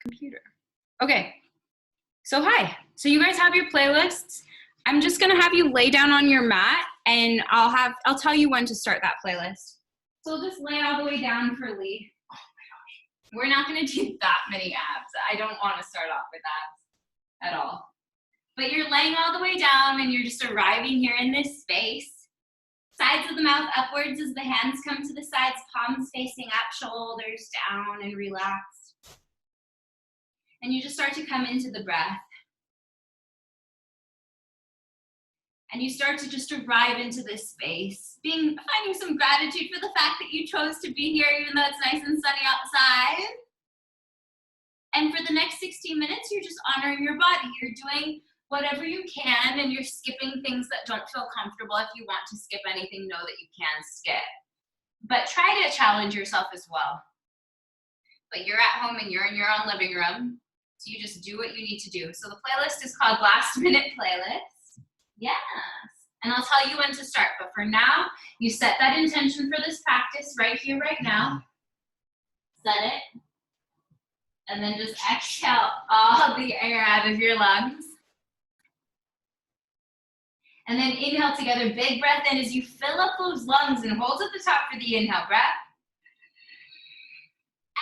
computer. Okay, so hi. So you guys have your playlists. I'm just gonna have you lay down on your mat and I'll tell you when to start that playlist. So just lay all the way down for Lee. Oh my gosh. We're not gonna do that many abs. I don't wanna start off with abs at all. But you're laying all the way down and you're just arriving here in this space. Sides of the mouth upwards as the hands come to the sides, palms facing up, shoulders down and relaxed. And you just start to come into the breath. And you start to just arrive into this space, finding some gratitude for the fact that you chose to be here even though it's nice and sunny outside. And for the next 16 minutes, you're just honoring your body. You're doing whatever you can and you're skipping things that don't feel comfortable. If you want to skip anything, know that you can skip. But try to challenge yourself as well. But you're at home and you're in your own living room, so you just do what you need to do. So the playlist is called Last Minute Playlist. Yes. And I'll tell you when to start. But for now, you set that intention for this practice right here, right now. Set it. And then just exhale all the air out of your lungs. And then inhale together, big breath in as you fill up those lungs and hold at the top for the inhale breath.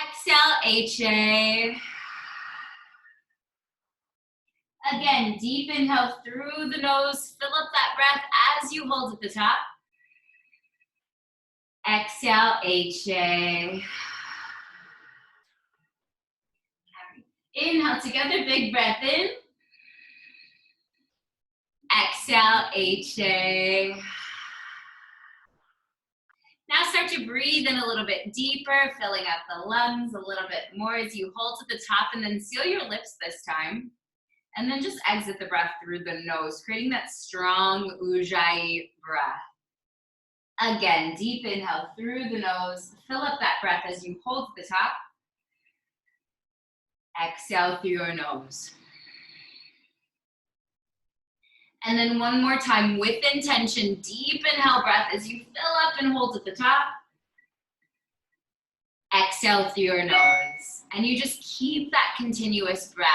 Exhale, HA. Again, deep inhale through the nose, fill up that breath as you hold at the top. Exhale, HA. Inhale together, big breath in. Exhale, HA. Now start to breathe in a little bit deeper, filling up the lungs a little bit more as you hold to the top, and then seal your lips this time. And then just exit the breath through the nose, creating that strong Ujjayi breath. Again, deep inhale through the nose, fill up that breath as you hold to the top. Exhale through your nose. And then one more time with intention, deep inhale breath as you fill up and hold at the top. Exhale through your nose. And you just keep that continuous breath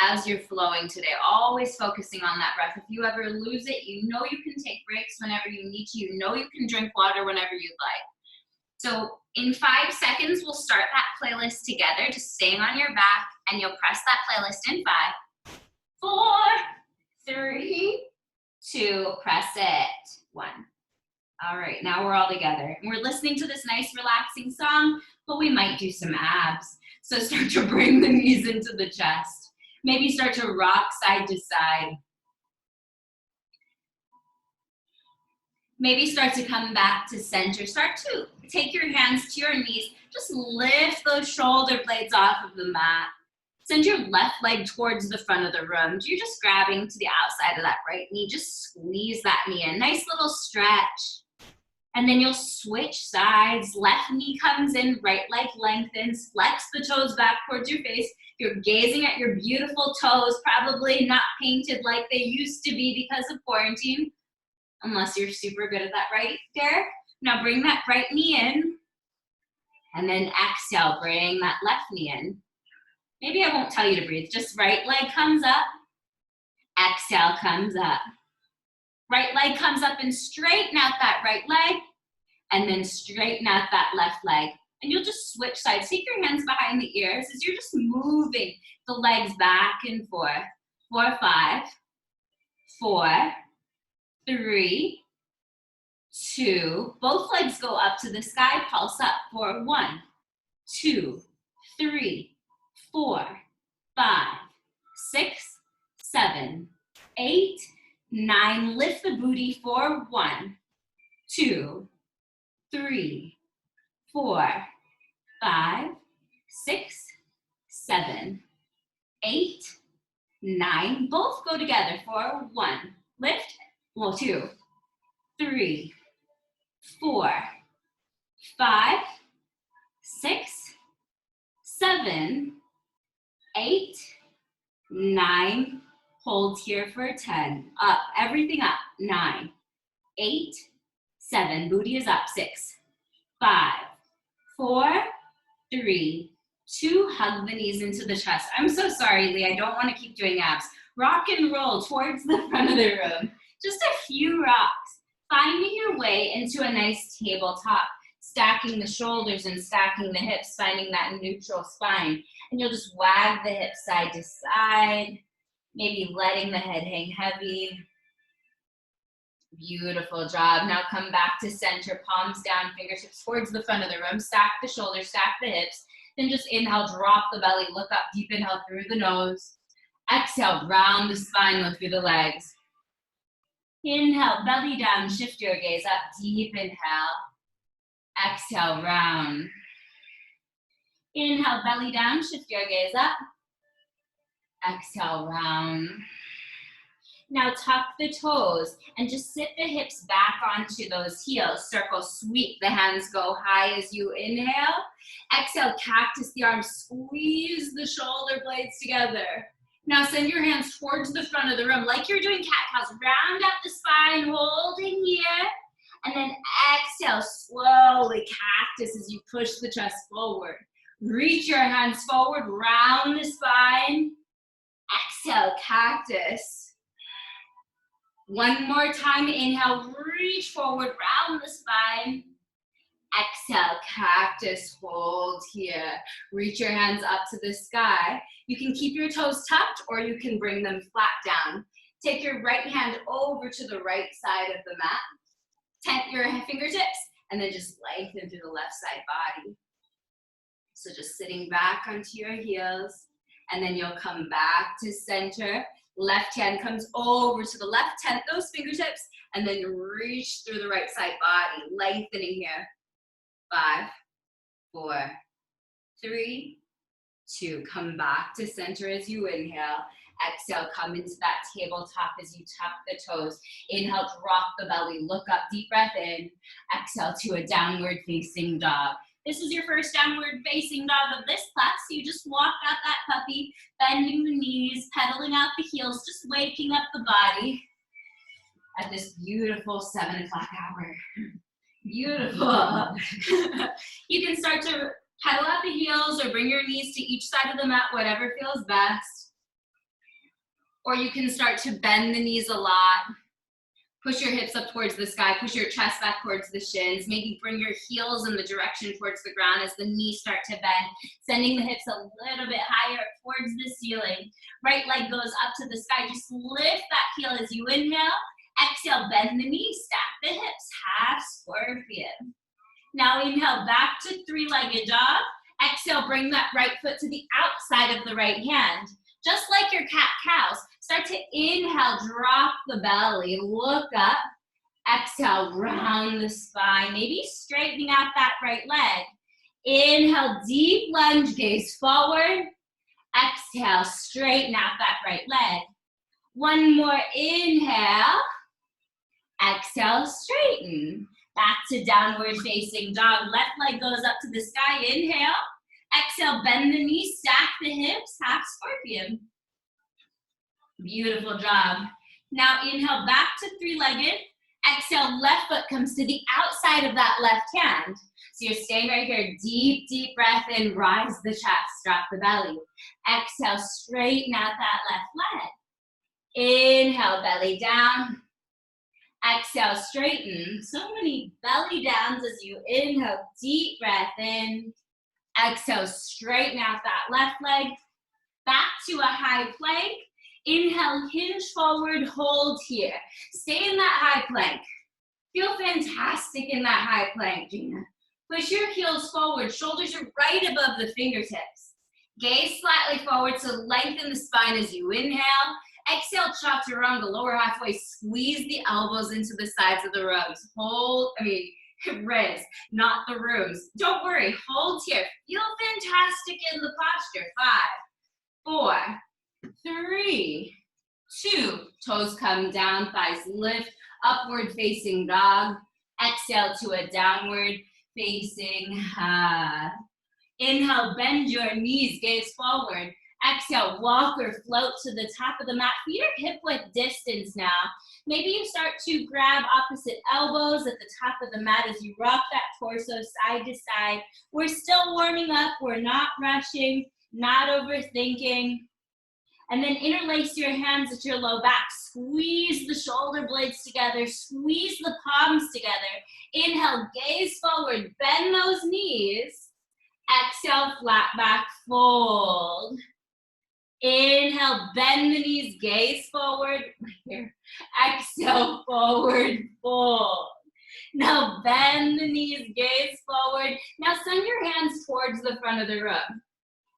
as you're flowing today, always focusing on that breath. If you ever lose it, you know you can take breaks whenever you need to. You know you can drink water whenever you'd like. So in 5 seconds, we'll start that playlist together, just staying on your back, and you'll press that playlist in 5, 4, 3, 2, press it, 1. All right, now we're all together. And we're listening to this nice relaxing song, but we might do some abs. So start to bring the knees into the chest. Maybe start to rock side to side. Maybe start to come back to center. Start to take your hands to your knees. Just lift those shoulder blades off of the mat. Send your left leg towards the front of the room. You're just grabbing to the outside of that right knee. Just squeeze that knee in. Nice little stretch. And then you'll switch sides. Left knee comes in, right leg lengthens. Flex the toes back towards your face. You're gazing at your beautiful toes, probably not painted like they used to be because of quarantine, unless you're super good at that, right, Derek? Now bring that right knee in. And then exhale, bring that left knee in. Maybe I won't tell you to breathe. Just right leg comes up. Exhale comes up. Right leg comes up and straighten out that right leg. And then straighten out that left leg. And you'll just switch sides. Take your hands behind the ears as you're just moving the legs back and forth. 4, 5, 4, 3, 2. Both legs go up to the sky. Pulse up for 1, 2, 3, 4, 5, 6, 7, 8, 9. Lift the booty for 1, 2, 3, 4, 5, 6, 7, 8, 9. Both go together for 1. Lift. 2, 3, 4, 5, 6, 7, 8, 9. Hold here for 10. Up, everything up. 9, 8, 7. Booty is up. 6, 5, 4, 3, 2, hug the knees into the chest. I'm so sorry, Lee, I don't want to keep doing abs. Rock and roll towards the front of the room. Just a few rocks. Finding your way into a nice tabletop, stacking the shoulders and stacking the hips, finding that neutral spine. And you'll just wag the hips side to side, maybe letting the head hang heavy. Beautiful job. Now come back to center, palms down, fingertips towards the front of the room. Stack the shoulders, stack the hips. Then just inhale, drop the belly, look up, deep inhale through the nose. Exhale, round the spine, look through the legs. Inhale, belly down, shift your gaze up, deep inhale. Exhale, round. Inhale, belly down, shift your gaze up. Exhale, round. Now tuck the toes and just sit the hips back onto those heels. Circle sweep, the hands go high as you inhale. Exhale, cactus the arms, squeeze the shoulder blades together. Now send your hands towards the front of the room like you're doing cat-cows. Round up the spine, holding here. And then exhale, slowly cactus as you push the chest forward. Reach your hands forward, round the spine. Exhale, cactus. One more time, inhale, reach forward, round the spine. Exhale, cactus, hold here. Reach your hands up to the sky. You can keep your toes tucked or you can bring them flat down. Take your right hand over to the right side of the mat. Tent your fingertips and then just lengthen through the left side body. So just sitting back onto your heels and then you'll come back to center. Left hand comes over to the left, tent those fingertips, and then reach through the right side body, lengthening here. 5, 4, 3, 2. Come back to center as you inhale. Exhale, come into that tabletop as you tuck the toes. Inhale, drop the belly, look up, deep breath in. Exhale to a downward facing dog. This is your first downward facing dog of this class. So you just walk out that puppy, bending the knees, pedaling out the heels, just waking up the body at this beautiful 7 o'clock hour. Beautiful. You can start to pedal out the heels or bring your knees to each side of the mat, whatever feels best. Or you can start to bend the knees a lot. Push your hips up towards the sky, push your chest back towards the shins, maybe bring your heels in the direction towards the ground as the knees start to bend, sending the hips a little bit higher towards the ceiling. Right leg goes up to the sky, just lift that heel as you inhale. Exhale, bend the knees, stack the hips, half scorpion. Now inhale, back to 3-legged dog. Exhale, bring that right foot to the outside of the right hand. Just like your cat-cows, start to inhale, drop the belly, look up. Exhale, round the spine, maybe straightening out that right leg. Inhale, deep lunge, gaze forward. Exhale, straighten out that right leg. One more inhale. Exhale, straighten. Back to downward facing dog. Left leg goes up to the sky. Inhale. Exhale, bend the knees, stack the hips, half scorpion. Beautiful job. Now inhale back to 3-legged. Exhale, left foot comes to the outside of that left hand. So you're staying right here. Deep, deep breath in, rise the chest, drop the belly. Exhale, straighten out that left leg. Inhale, belly down. Exhale, straighten. So many belly downs as you inhale, deep breath in. Exhale, straighten out that left leg. Back to a high plank. Inhale, hinge forward, hold here. Stay in that high plank. Feel fantastic in that high plank, Gina. Push your heels forward. Shoulders are right above the fingertips. Gaze slightly forward, so lengthen the spine as you inhale. Exhale, chaturanga, lower halfway. Squeeze the elbows into the sides of the ribs. Ribs, not the rooms. Don't worry, hold here. Feel fantastic in the posture. 5, 4, 3, 2. Toes come down, thighs lift, upward facing dog. Exhale to a downward facing. Inhale, bend your knees, gaze forward. Exhale, walk or float to the top of the mat. Feet are hip-width distance now. Maybe you start to grab opposite elbows at the top of the mat as you rock that torso side to side. We're still warming up. We're not rushing, not overthinking. And then interlace your hands at your low back. Squeeze the shoulder blades together. Squeeze the palms together. Inhale, gaze forward. Bend those knees. Exhale, flat back, fold. Inhale, bend the knees, gaze forward. Here. Exhale, forward, fold. Now bend the knees, gaze forward. Now send your hands towards the front of the room.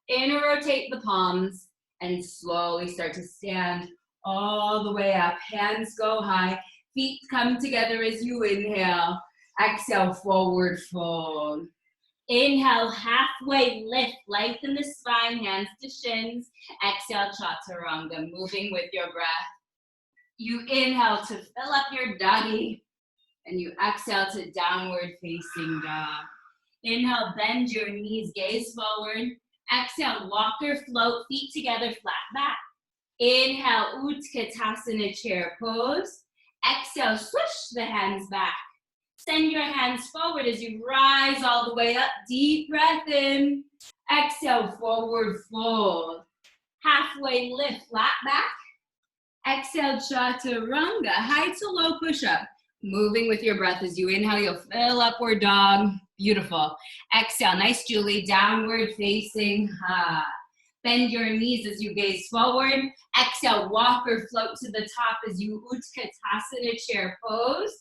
Inner rotate the palms and slowly start to stand all the way up. Hands go high, feet come together as you inhale. Exhale, forward fold. Inhale, halfway lift, lengthen the spine, hands to shins. Exhale, chaturanga, moving with your breath. You inhale to fill up your doggy, and you exhale to downward facing dog. Inhale, bend your knees, gaze forward. Exhale, walk or float, feet together, flat back. Inhale, Utkatasana chair pose. Exhale, swoosh the hands back. Send your hands forward as you rise all the way up. Deep breath in. Exhale, forward fold. Halfway lift, flat back. Exhale, chaturanga, high to low push-up. Moving with your breath as you inhale, you'll fill upward dog. Beautiful. Exhale, nice Julie, downward facing. Bend your knees as you gaze forward. Exhale, walk or float to the top as you Utkatasana chair pose.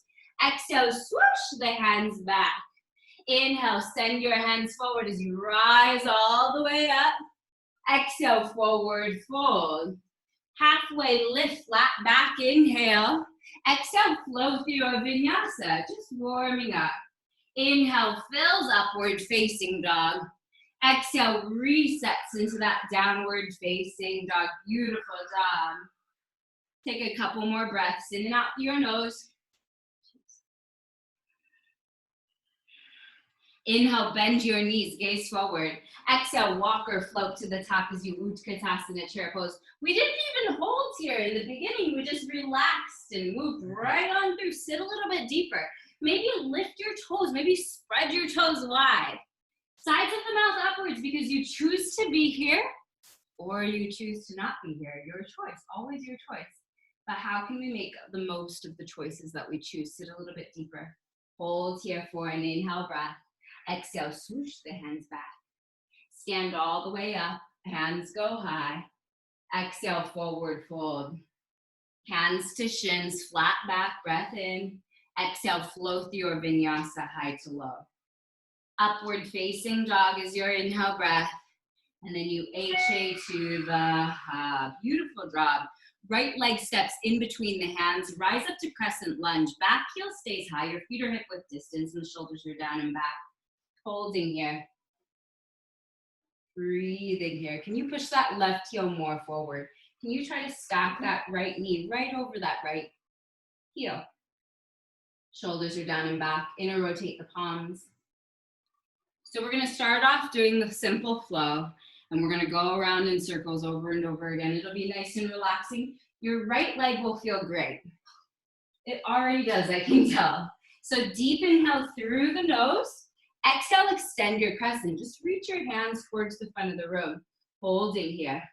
Exhale, swoosh the hands back. Inhale, send your hands forward as you rise all the way up. Exhale, forward fold. Halfway lift, flat back, inhale. Exhale, flow through your vinyasa, just warming up. Inhale, fills upward facing dog. Exhale, resets into that downward facing dog. Beautiful job. Take a couple more breaths in and out through your nose. Inhale, bend your knees, gaze forward. Exhale, walk or float to the top as you Utkatasana chair pose. We didn't even hold here in the beginning. We just relaxed and moved right on through. Sit a little bit deeper. Maybe lift your toes. Maybe spread your toes wide. Sides of the mouth upwards because you choose to be here or you choose to not be here. Your choice, always your choice. But how can we make the most of the choices that we choose? Sit a little bit deeper. Hold here for an inhale breath. Exhale, swoosh the hands back. Stand all the way up. Hands go high. Exhale, forward fold. Hands to shins, flat back, breath in. Exhale, flow through your vinyasa, high to low. Upward facing dog is your inhale breath. And then you HA to the beautiful job. Right leg steps in between the hands. Rise up to crescent lunge. Back heel stays high. Your feet are hip width distance and the shoulders are down and back. Holding here. Breathing here. Can you push that left heel more forward? Can you try to stack that right knee right over that right heel? Shoulders are down and back. Inner rotate the palms. So we're going to start off doing the simple flow. And we're going to go around in circles over and over again. It'll be nice and relaxing. Your right leg will feel great. It already does, I can tell. So deep inhale through the nose. Exhale, extend your crescent. Just reach your hands towards the front of the room. Holding here.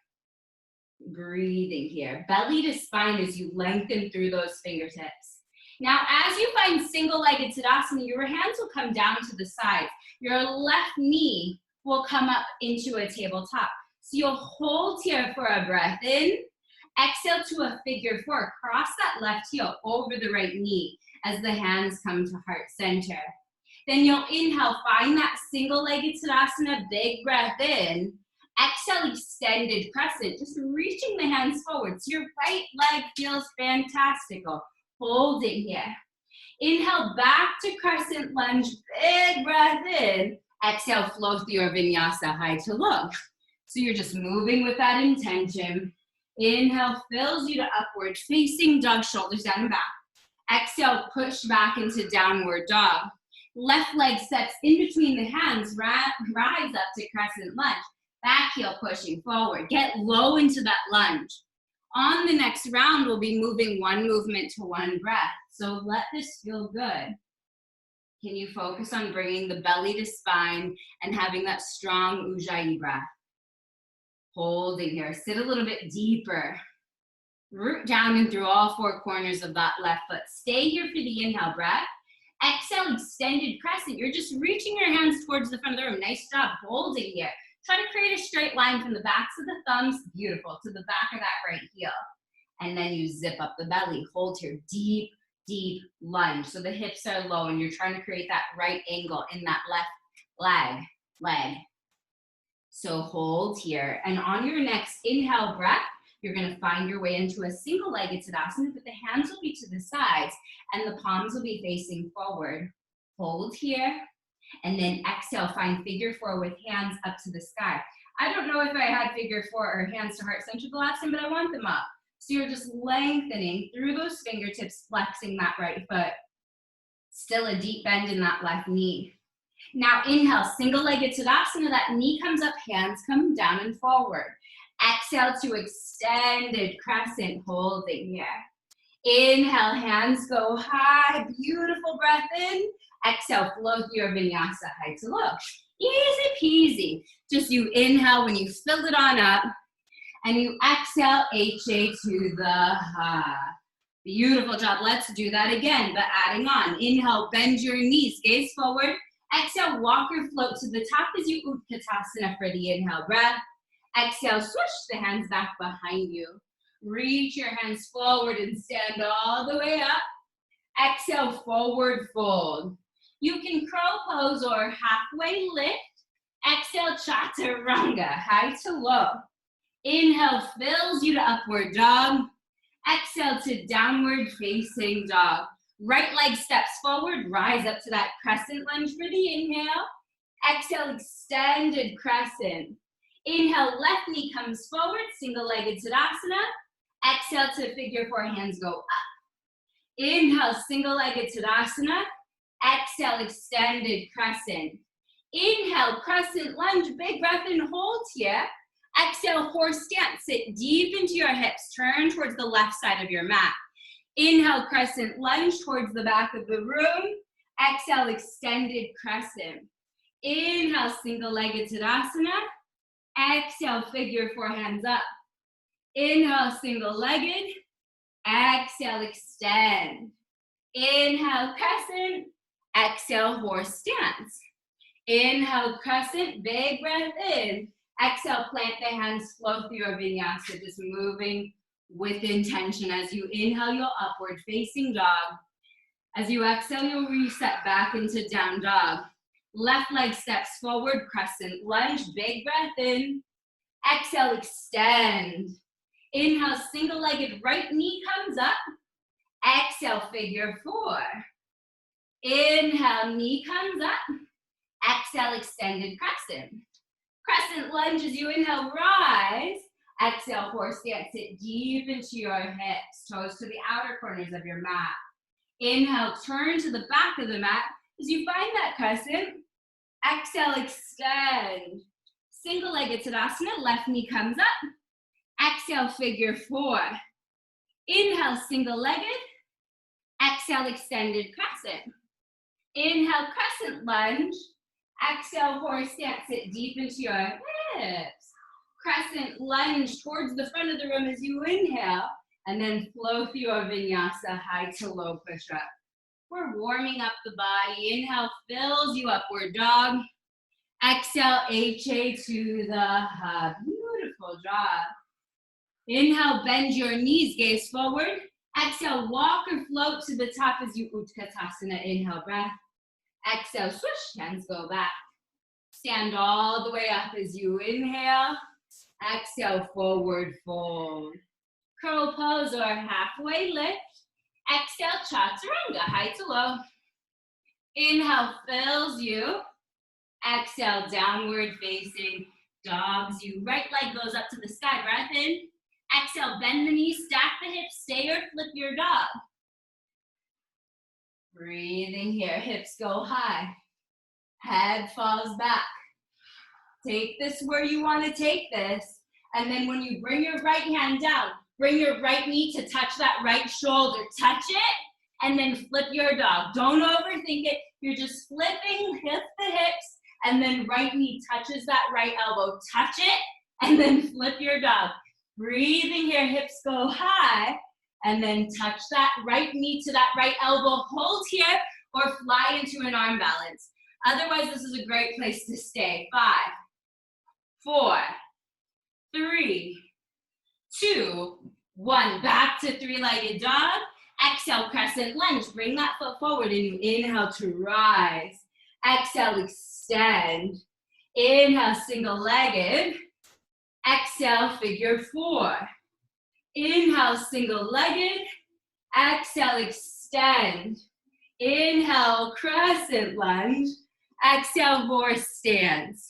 Breathing here. Belly to spine as you lengthen through those fingertips. Now, as you find single-legged Tadasana, your hands will come down to the sides. Your left knee will come up into a tabletop. So you'll hold here for a breath in. Exhale to a figure four. Cross that left heel over the right knee as the hands come to heart center. Then you'll inhale, find that single-legged Tadasana, big breath in. Exhale, extended crescent, just reaching the hands forward. So your right leg feels fantastical. Holding here. Inhale, back to crescent lunge, big breath in. Exhale, flow through your vinyasa, high to low. So you're just moving with that intention. Inhale, fills you to upward facing dog, shoulders down and back. Exhale, push back into downward dog. Left leg steps in between the hands, rise up to crescent lunge. Back heel pushing forward. Get low into that lunge. On the next round, we'll be moving one movement to one breath. So let this feel good. Can you focus on bringing the belly to spine and having that strong Ujjayi breath? Holding here. Sit a little bit deeper. Root down and through all four corners of that left foot. Stay here for the inhale breath. Exhale, extended crescent. You're just reaching your hands towards the front of the room. Nice job holding here. Try to create a straight line from the backs of the thumbs, beautiful, to the back of that right heel. And then you zip up the belly. Hold here, deep, deep lunge. So the hips are low and you're trying to create that right angle in that left leg. So hold here. And on your next inhale breath, you're gonna find your way into a single-legged Tadasana, but the hands will be to the sides and the palms will be facing forward. Hold here. And then exhale, find figure four with hands up to the sky. I don't know if I had figure four or hands to heart center the last time, but I want them up. So you're just lengthening through those fingertips, flexing that right foot. Still a deep bend in that left knee. Now inhale, single-legged Tadasana. That knee comes up, hands come down and forward. Exhale to extended crescent, holding here. Inhale, hands go high, beautiful breath in. Exhale, flow through your vinyasa, high to low. Easy peasy. Just you inhale when you fill it on up, and you exhale, HA to the ha. Beautiful job. Let's do that again, but adding on. Inhale, bend your knees, gaze forward. Exhale, walk or float to the top as you Utkatasana for the inhale breath. Exhale, swoosh the hands back behind you. Reach your hands forward and stand all the way up. Exhale, forward fold. You can crow pose or halfway lift. Exhale, chaturanga, high to low. Inhale, fills you to upward dog. Exhale to downward facing dog. Right leg steps forward, rise up to that crescent lunge for the inhale. Exhale, extended crescent. Inhale, left knee comes forward, single-legged Tadasana. Exhale to figure four, hands go up. Inhale, single-legged Tadasana. Exhale, extended crescent. Inhale, crescent lunge, big breath in, hold here. Exhale, horse stance, sit deep into your hips, turn towards the left side of your mat. Inhale, crescent lunge towards the back of the room. Exhale, extended crescent. Inhale, single-legged Tadasana. Exhale, figure four, hands up. Inhale, single-legged. Exhale, extend. Inhale, crescent. Exhale, horse stance. Inhale, crescent, big breath in. Exhale, plant the hands, flow through your vinyasa, just moving with intention. As you inhale, you'll upward facing dog. As you exhale, you'll reset back into down dog. Left leg steps forward, crescent lunge, big breath in. Exhale, extend. Inhale, single-legged right knee comes up. Exhale, figure four. Inhale, knee comes up. Exhale, extended crescent. Crescent lunge as you inhale, rise. Exhale, horse stance, sit deep into your hips, toes to the outer corners of your mat. Inhale, turn to the back of the mat as you find that crescent. Exhale, extend. Single-legged Tadasana, left knee comes up. Exhale, figure four. Inhale, single-legged. Exhale, extended crescent. Inhale, crescent lunge. Exhale, horse stance, sit deep into your hips. Crescent lunge towards the front of the room as you inhale, and then flow through your vinyasa, high to low push-up. We're warming up the body. Inhale, fills you upward dog. Exhale, HA to the hub. Beautiful job. Inhale, bend your knees, gaze forward. Exhale, walk or float to the top as you Utkatasana. Inhale, breath. Exhale, swoosh, hands go back. Stand all the way up as you inhale. Exhale, forward fold. Crow pose or halfway lift. Exhale, chaturanga, high to low. Inhale, fills you. Exhale, downward facing dogs. You right leg goes up to the sky, breath in. Exhale, bend the knees, stack the hips, stay or flip your dog. Breathing here, hips go high. Head falls back. Take this where you want to take this. And then when you bring your right hand down, bring your right knee to touch that right shoulder. Touch it, and then flip your dog. Don't overthink it. You're just flipping hip to hips, and then right knee touches that right elbow. Touch it, and then flip your dog. Breathing here, hips go high, and then touch that right knee to that right elbow. Hold here, or fly into an arm balance. Otherwise, this is a great place to stay. 5, 4, 3, 2, 1. Back to three-legged dog. Exhale, crescent lunge. Bring that foot forward and you inhale to rise. Exhale, extend. Inhale, single-legged. Exhale, figure 4. Inhale, single-legged. Exhale, extend. Inhale, crescent lunge. Exhale, horse stance.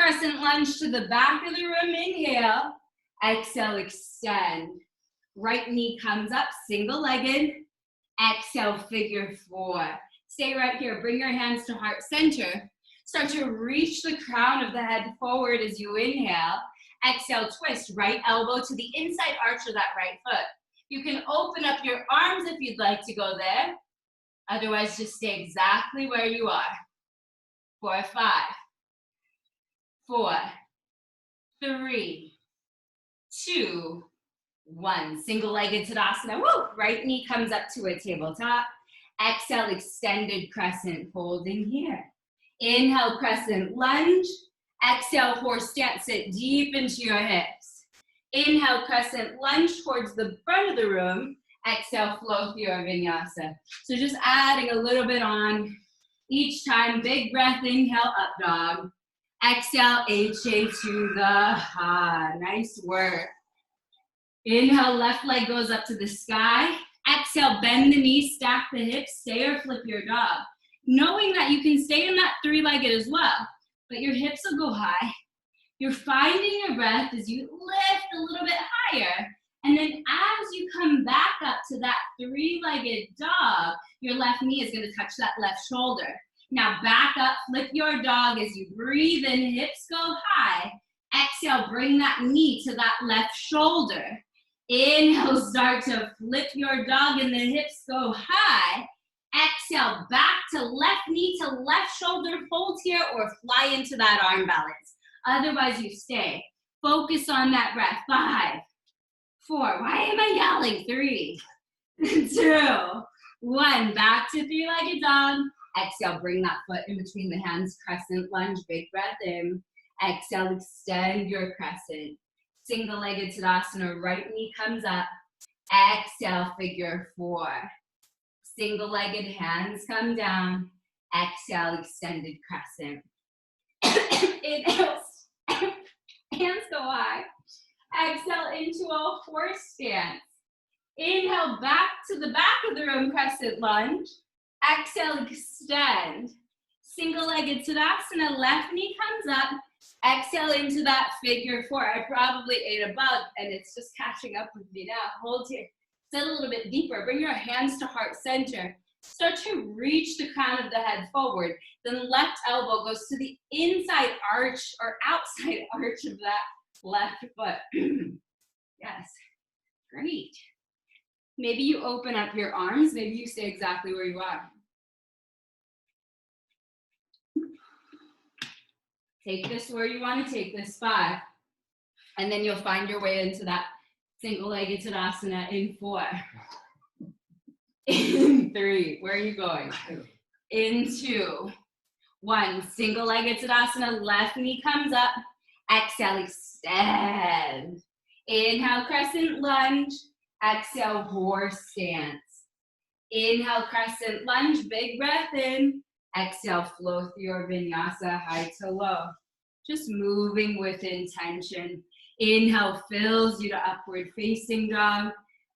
Crescent lunge to the back of the room. Inhale. Exhale, extend. Right knee comes up, single-legged. Exhale, figure 4. Stay right here. Bring your hands to heart center. Start to reach the crown of the head forward as you inhale. Exhale, twist. Right elbow to the inside arch of that right foot. You can open up your arms if you'd like to go there. Otherwise, just stay exactly where you are. 4, 5, 4, 3, 2, 1. Single-legged Tadasana. Woo! Right knee comes up to a tabletop. Exhale, extended crescent, holding here. Inhale, crescent lunge. Exhale, horse stance. Sit deep into your hips. Inhale, crescent lunge towards the front of the room. Exhale, flow through your vinyasa. So just adding a little bit on each time. Big breath, inhale, up dog. Exhale, HA to the ha. Nice work. Inhale, left leg goes up to the sky. Exhale, bend the knees, stack the hips, stay or flip your dog. Knowing that you can stay in that three-legged as well, but your hips will go high. You're finding your breath as you lift a little bit higher. And then as you come back up to that three-legged dog, your left knee is gonna touch that left shoulder. Now back up, flip your dog as you breathe in, hips go high. Exhale, bring that knee to that left shoulder. Inhale, start to flip your dog and the hips go high. Exhale, back to left knee to left shoulder, hold here or fly into that arm balance. Otherwise you stay. Focus on that breath. 5, 4, why am I yelling? 3, 2, 1. Back to three-legged dog. Exhale, bring that foot in between the hands, crescent lunge, big breath in. Exhale, extend your crescent. Single-legged Tadasana, right knee comes up. Exhale, figure 4. Single-legged hands come down. Exhale, extended crescent. Inhale, hands go high. Exhale into a horse stance. Inhale, back to the back of the room, crescent lunge. Exhale, extend. Single-legged Tadasana, left knee comes up. Exhale into that figure 4. I probably ate a bug and it's just catching up with me now. Hold here. Sit a little bit deeper. Bring your hands to heart center. Start to reach the crown of the head forward. Then left elbow goes to the inside arch or outside arch of that left foot. Yes, great. Maybe you open up your arms. Maybe you stay exactly where you are. Take this where you want to take this. 5. And then you'll find your way into that single-legged Tadasana in 4. In 3. Where are you going? In 2. 1. Single-legged Tadasana. Left knee comes up. Exhale, extend. Inhale, crescent lunge. Exhale, horse stance. Inhale, crescent lunge. Big breath in. Exhale, flow through your vinyasa, high to low. Just moving with intention. Inhale fills you to upward facing dog.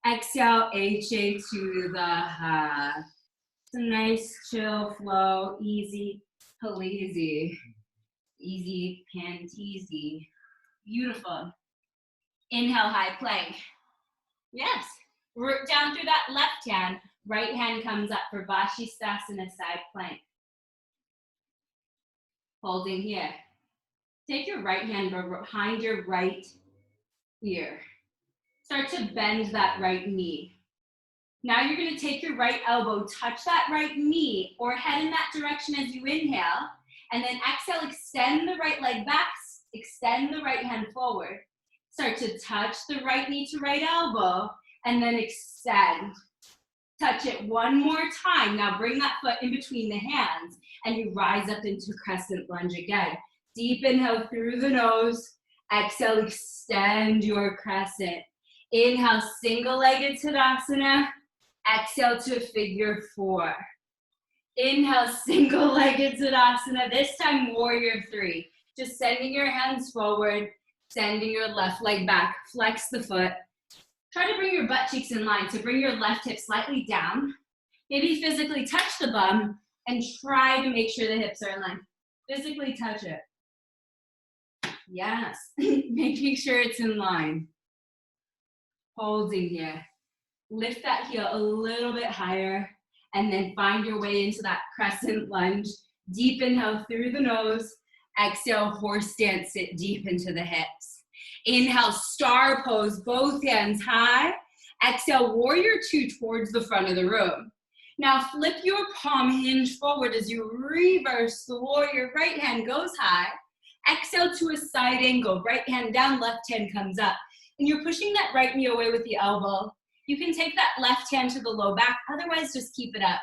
Exhale, HA to the ha. It's a nice chill flow, easy, paleezy, easy, panteezy. Beautiful. Inhale, high plank. Yes. Root down through that left hand. Right hand comes up for Vashisthasana, side plank. Holding here. Take your right hand behind your right ear. Start to bend that right knee. Now you're going to take your right elbow, touch that right knee or head in that direction as you inhale, and then exhale, extend the right leg back, extend the right hand forward. Start to touch the right knee to right elbow, and then extend. Touch it one more time. Now bring that foot in between the hands, and you rise up into Crescent Lunge again. Deep inhale through the nose. Exhale, extend your crescent. Inhale, single-legged Tadasana. Exhale to figure four. Inhale, single-legged Tadasana. This time, warrior three. Just sending your hands forward, sending your left leg back. Flex the foot. Try to bring your butt cheeks in line. So bring your left hip slightly down. Maybe physically touch the bum and try to make sure the hips are in line. Physically touch it. Yes. Making sure it's in line. Holding here. Lift that heel a little bit higher and then find your way into that crescent lunge. Deep inhale through the nose. Exhale, horse stance, sit deep into the hips. Inhale, star pose, both hands high. Exhale, warrior two towards the front of the room. Now flip your palm hinge forward as you reverse the warrior. Right hand goes high. Exhale to a side angle. Right hand down, left hand comes up. And you're pushing that right knee away with the elbow. You can take that left hand to the low back. Otherwise, just keep it up.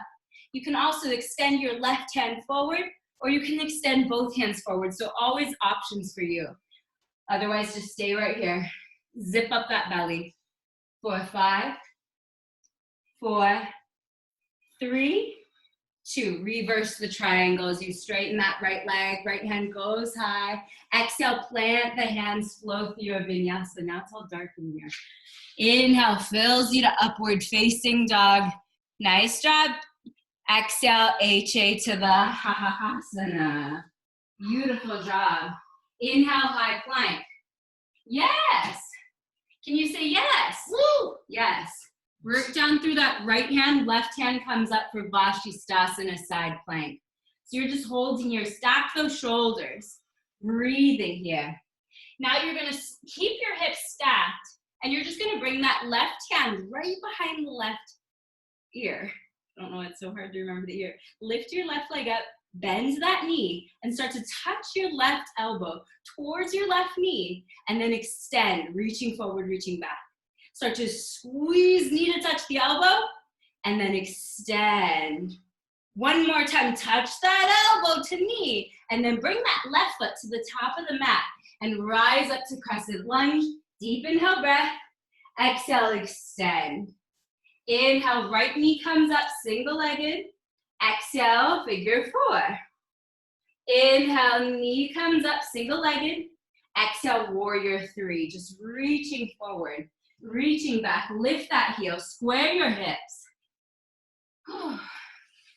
You can also extend your left hand forward, or you can extend both hands forward. So always options for you. Otherwise, just stay right here. Zip up that belly. 4, 5, 4, 3, 2. Reverse the triangle as you straighten that right leg. Right hand goes high. Exhale, plant the hands, flow through your vinyasa. Now it's all dark in here. Inhale, fills you to upward facing dog. Nice job. Exhale, HA to the Savasana. Beautiful job. Inhale, high plank. Yes. Can you say yes? Woo. Yes. Work down through that right hand. Left hand comes up for Vashisthasana, side plank. So you're just holding here. Stack those shoulders. Breathing here. Now you're going to keep your hips stacked, and you're just going to bring that left hand right behind the left ear. I don't know, it's so hard to remember the ear. Lift your left leg up, bend that knee, and start to touch your left elbow towards your left knee, and then extend, reaching forward, reaching back. Start to squeeze knee to touch the elbow, and then extend. One more time, touch that elbow to knee, and then bring that left foot to the top of the mat, and rise up to Crescent Lunge. Deep inhale, breath. Exhale, extend. Inhale, right knee comes up, single-legged. Exhale, figure four. Inhale, knee comes up, single-legged. Exhale, warrior three. Just reaching forward, reaching back. Lift that heel, square your hips.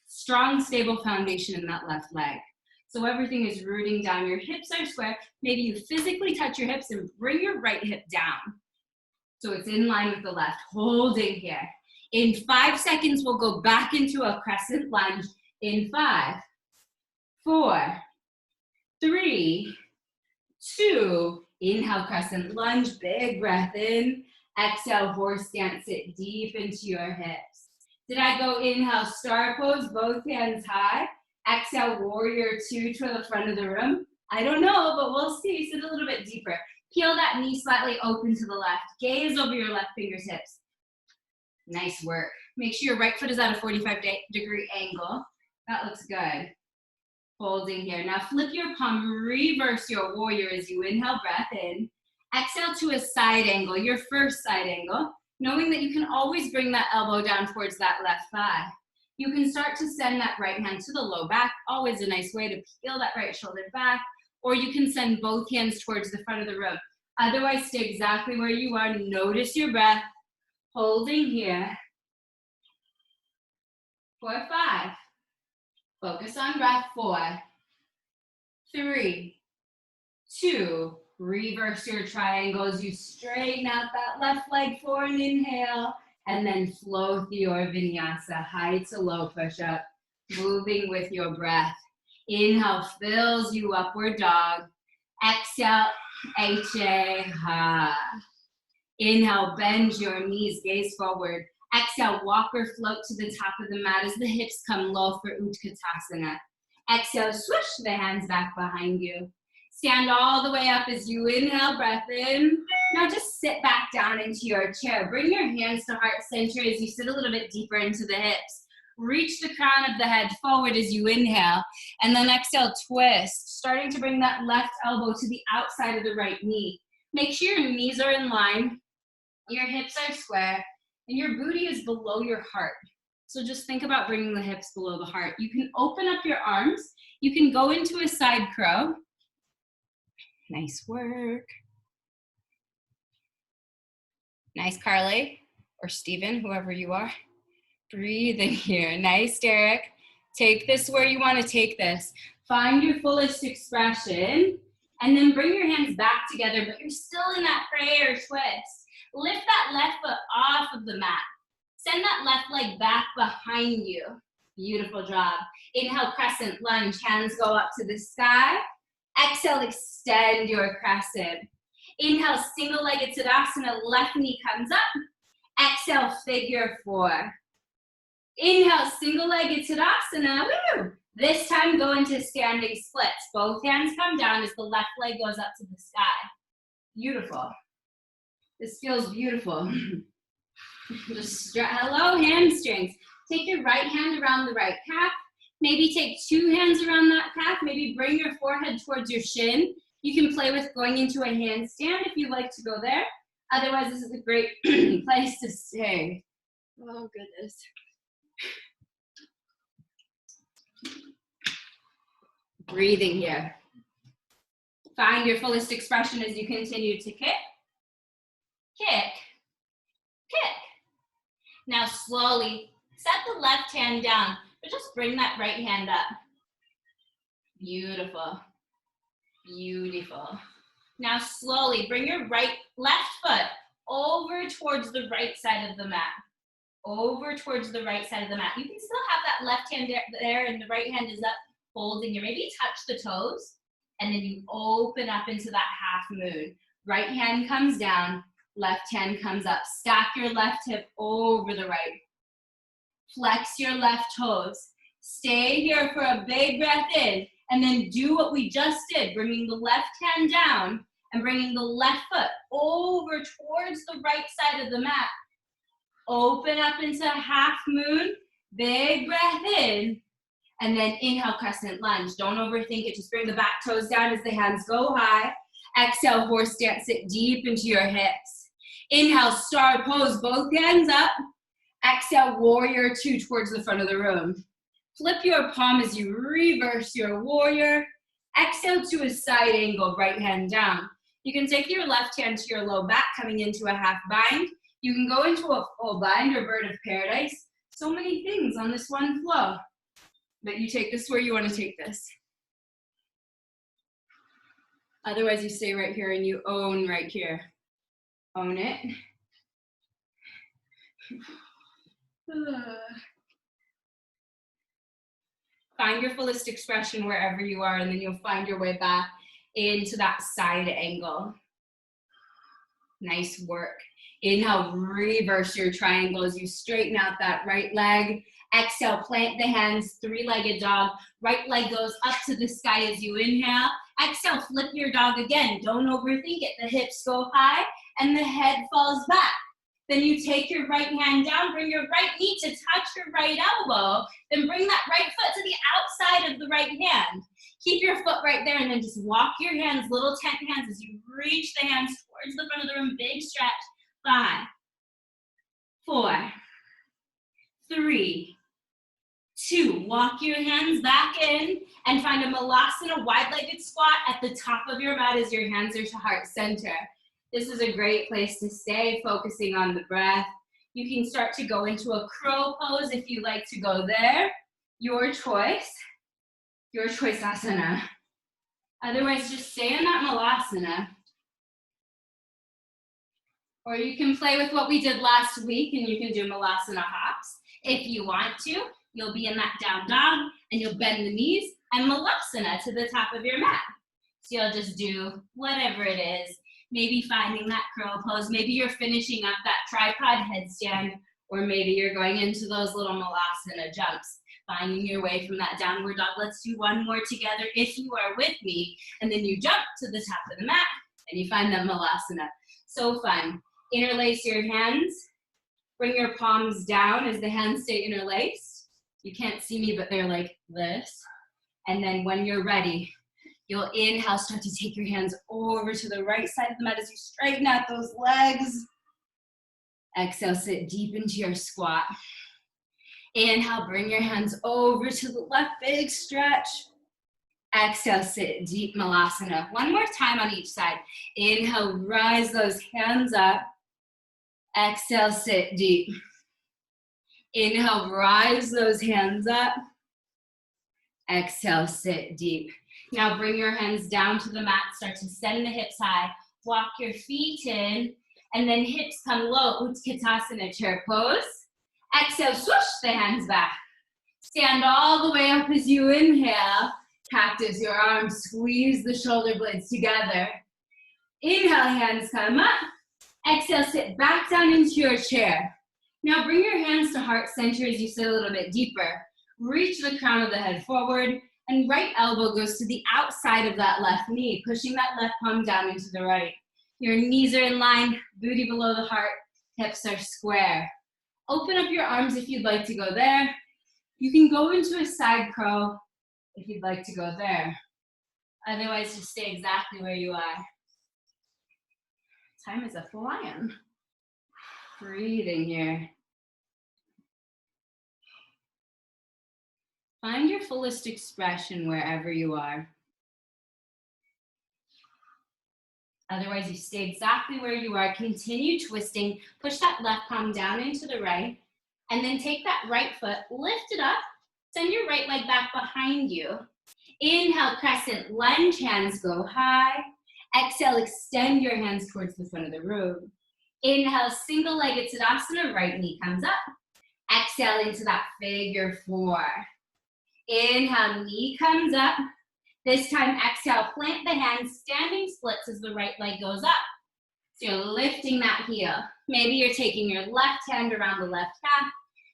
Strong, stable foundation in that left leg. So everything is rooting down. Your hips are square. Maybe you physically touch your hips and bring your right hip down. So it's in line with the left. Holding here. In 5 seconds, we'll go back into a crescent lunge. In 5, 4, 3, 2. Inhale, crescent lunge. Big breath in. Exhale, horse stance. Sit deep into your hips. Did I go inhale, star pose, both hands high? Exhale, warrior two to the front of the room. I don't know, but we'll see. Sit a little bit deeper. Peel that knee slightly open to the left. Gaze over your left fingertips. Nice work. Make sure your right foot is at a 45-degree angle. That looks good. Holding here. Now flip your palm, reverse your warrior as you inhale, breath in. Exhale to a side angle, your first side angle, knowing that you can always bring that elbow down towards that left thigh. You can start to send that right hand to the low back, always a nice way to peel that right shoulder back, or you can send both hands towards the front of the room. Otherwise, stay exactly where you are. Notice your breath. Holding here. 4, 5. Focus on breath. 4, 3, 2. Reverse your triangles. You straighten out that left leg for an inhale, and then flow through your vinyasa. High to low push-up. Moving with your breath. Inhale fills you upward dog. Exhale, H-A, ha. Inhale, bend your knees, gaze forward. Exhale, walk or float to the top of the mat as the hips come low for Utkatasana. Exhale, swoosh the hands back behind you. Stand all the way up as you inhale, breath in. Now just sit back down into your chair. Bring your hands to heart center as you sit a little bit deeper into the hips. Reach the crown of the head forward as you inhale. And then exhale, twist. Starting to bring that left elbow to the outside of the right knee. Make sure your knees are in line. Your hips are square. And your booty is below your heart. So just think about bringing the hips below the heart. You can open up your arms. You can go into a side crow. Nice work. Nice, Carly, or Steven, whoever you are. Breathe in here. Nice, Derek. Take this where you want to take this. Find your fullest expression, and then bring your hands back together, but you're still in that prayer twist. Lift that left foot off of the mat. Send that left leg back behind you. Beautiful job. Inhale, crescent lunge. Hands go up to the sky. Exhale, extend your crescent. Inhale, single-legged Tadasana. Left knee comes up. Exhale, figure four. Inhale, single-legged Tadasana. Woo! This time, go into standing splits. Both hands come down as the left leg goes up to the sky. Beautiful. This feels beautiful. Just hello, hamstrings. Take your right hand around the right calf. Maybe take two hands around that calf. Maybe bring your forehead towards your shin. You can play with going into a handstand if you'd like to go there. Otherwise, this is a great place to stay. Oh, goodness. Breathing here. Find your fullest expression as you continue to kick. Kick, kick. Now slowly set the left hand down, but just bring that right hand up. Beautiful, beautiful. Now slowly bring your left foot over towards the right side of the mat. Over towards the right side of the mat. You can still have that left hand there and the right hand is up, holding you. Maybe touch the toes, and then you open up into that half moon. Right hand comes down. Left hand comes up. Stack your left hip over the right. Flex your left toes. Stay here for a big breath in, and then do what we just did, bringing the left hand down and bringing the left foot over towards the right side of the mat. Open up into half moon. Big breath in, and then inhale, crescent lunge. Don't overthink it. Just bring the back toes down as the hands go high. Exhale, horse stance. Sit deep into your hips. Inhale, star pose, both hands up. Exhale, warrior two towards the front of the room. Flip your palm as you reverse your warrior. Exhale to a side angle, right hand down. You can take your left hand to your low back, coming into a half bind. You can go into a full bind or bird of paradise. So many things on this one flow. But you take this where you want to take this. Otherwise, you stay right here and you own right here. Own it. Find your fullest expression wherever you are, and then you'll find your way back into that side angle. Nice work. Inhale, reverse your triangle as you straighten out that right leg. Exhale, plant the hands, three-legged dog. Right leg goes up to the sky as you inhale. Exhale, flip your dog again. Don't overthink it. The hips go high and the head falls back. Then you take your right hand down, bring your right knee to touch your right elbow, then bring that right foot to the outside of the right hand. Keep your foot right there and then just walk your hands, little tent hands as you reach the hands towards the front of the room. Big stretch. 5, 4, 3, 2. Walk your hands back in and find a Milazzo, wide-legged squat at the top of your mat as your hands are to heart center. This is a great place to stay, focusing on the breath. You can start to go into a crow pose if you like to go there. Your choice asana. Otherwise, just stay in that Milazzo. Or you can play with what we did last week and you can do Milazzo hops. If you want to, you'll be in that down dog and you'll bend the knees and Milazzo to the top of your mat. So you'll just do whatever it is. Maybe finding that crow pose. Maybe you're finishing up that tripod headstand, or maybe you're going into those little Milazzo jumps, finding your way from that downward dog. Let's do one more together if you are with me. And then you jump to the top of the mat and you find that Milazzo. So fun. Interlace your hands. Bring your palms down as the hands stay interlaced. You can't see me, but they're like this. And then when you're ready, you'll inhale, start to take your hands over to the right side of the mat as you straighten out those legs. Exhale, sit deep into your squat. Inhale, bring your hands over to the left, big stretch. Exhale, sit deep, Milazzo. One more time on each side. Inhale, rise those hands up. Exhale, sit deep. Inhale, rise those hands up. Exhale, sit deep. Now bring your hands down to the mat. Start to send the hips high. Walk your feet in, and then hips come low. Utkatasana, chair pose. Exhale, swoosh the hands back. Stand all the way up as you inhale. Cactus your arms, squeeze the shoulder blades together. Inhale, hands come up. Exhale, sit back down into your chair. Now bring your hands to heart center as you sit a little bit deeper. Reach the crown of the head forward, and right elbow goes to the outside of that left knee, pushing that left palm down into the right. Your knees are in line, booty below the heart, hips are square. Open up your arms if you'd like to go there. You can go into a side crow if you'd like to go there. Otherwise, just stay exactly where you are. Time is a flying. Breathing here. Find your fullest expression wherever you are. Otherwise, you stay exactly where you are. Continue twisting. Push that left palm down into the right. And then take that right foot, lift it up. Send your right leg back behind you. Inhale, crescent lunge, hands go high. Exhale, extend your hands towards the front of the room. Inhale, single-legged Tadasana, right knee comes up. Exhale into that figure four. Inhale, knee comes up. This time, exhale, plant the hands, standing splits as the right leg goes up. So you're lifting that heel. Maybe you're taking your left hand around the left calf.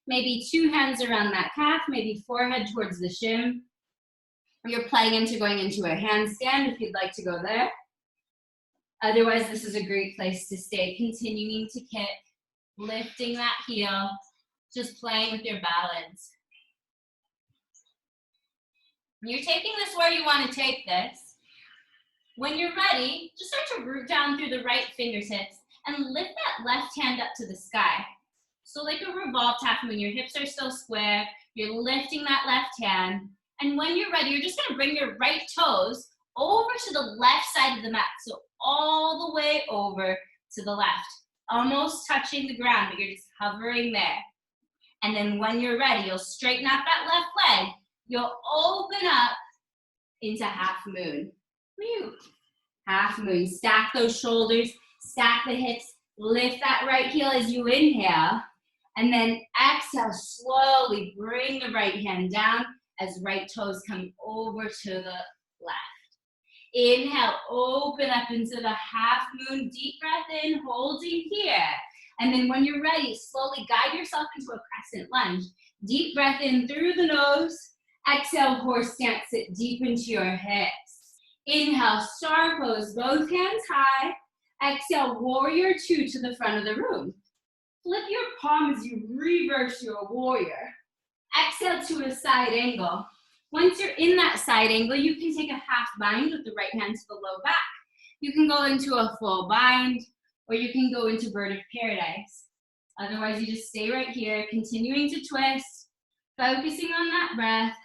Maybe two hands around that calf. Maybe forehead towards the shin. You're playing into going into a handstand if you'd like to go there. Otherwise, this is a great place to stay, continuing to kick, lifting that heel, just playing with your balance. You're taking this where you want to take this. When you're ready, just start to root down through the right fingertips and lift that left hand up to the sky. So like a revolved half moon, your hips are still square, you're lifting that left hand, and when you're ready, you're just going to bring your right toes over to the left side of the mat. So all the way over to the left, almost touching the ground, but you're just hovering there. And then when you're ready, you'll straighten out that left leg. You'll open up into half moon. Half moon. Stack those shoulders, stack the hips, lift that right heel as you inhale. And then exhale, slowly bring the right hand down as right toes come over to the left. Inhale, open up into the half moon, deep breath in, holding here. And then when you're ready, slowly guide yourself into a crescent lunge. Deep breath in through the nose. Exhale, horse stance, sit deep into your hips. Inhale, star pose, both hands high. Exhale, warrior two to the front of the room. Flip your palm as you reverse your warrior. Exhale to a side angle. Once you're in that side angle, you can take a half bind with the right hand to the low back. You can go into a full bind, or you can go into bird of paradise. Otherwise, you just stay right here, continuing to twist, focusing on that breath,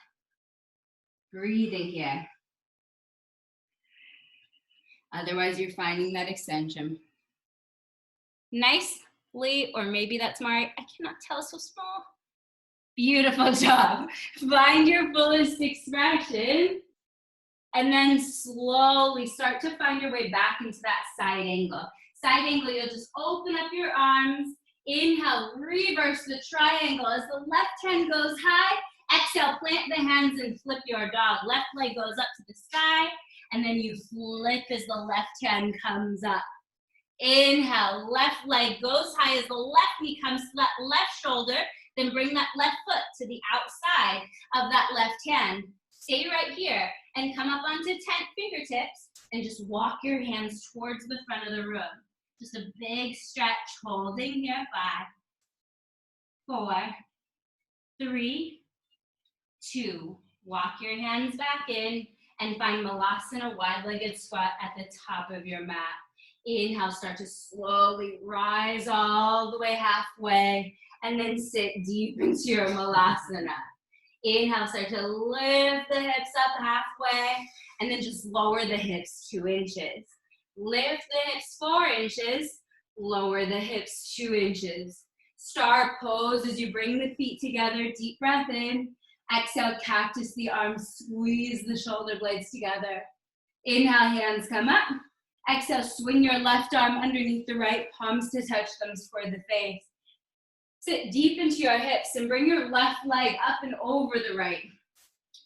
breathing here. Otherwise, you're finding that extension. Nicely, or maybe that's my, I cannot tell, so small. Beautiful job. Find your fullest expression. And then slowly start to find your way back into that side angle. Side angle, you'll just open up your arms. Inhale, reverse the triangle as the left hand goes high. Exhale, plant the hands and flip your dog. Left leg goes up to the sky. and then you flip as the left hand comes up. Inhale, left leg goes high as the left knee comes to that left shoulder, then bring that left foot to the outside of that left hand. Stay right here and come up onto 10 fingertips and just walk your hands towards the front of the room. Just a big stretch, holding here, 5, 4, 3, 2. Walk your hands back in and find Milazzo, wide-legged squat at the top of your mat. Inhale, start to slowly rise all the way halfway and then sit deep into your Milazzo. Inhale, start to lift the hips up halfway and then just lower the hips 2 inches. Lift the hips 4 inches, lower the hips 2 inches. Star pose as you bring the feet together, deep breath in. Exhale, cactus the arms, squeeze the shoulder blades together. Inhale, hands come up. Exhale, swing your left arm underneath the right, palms to touch thumbs toward the face. Sit deep into your hips and bring your left leg up and over the right.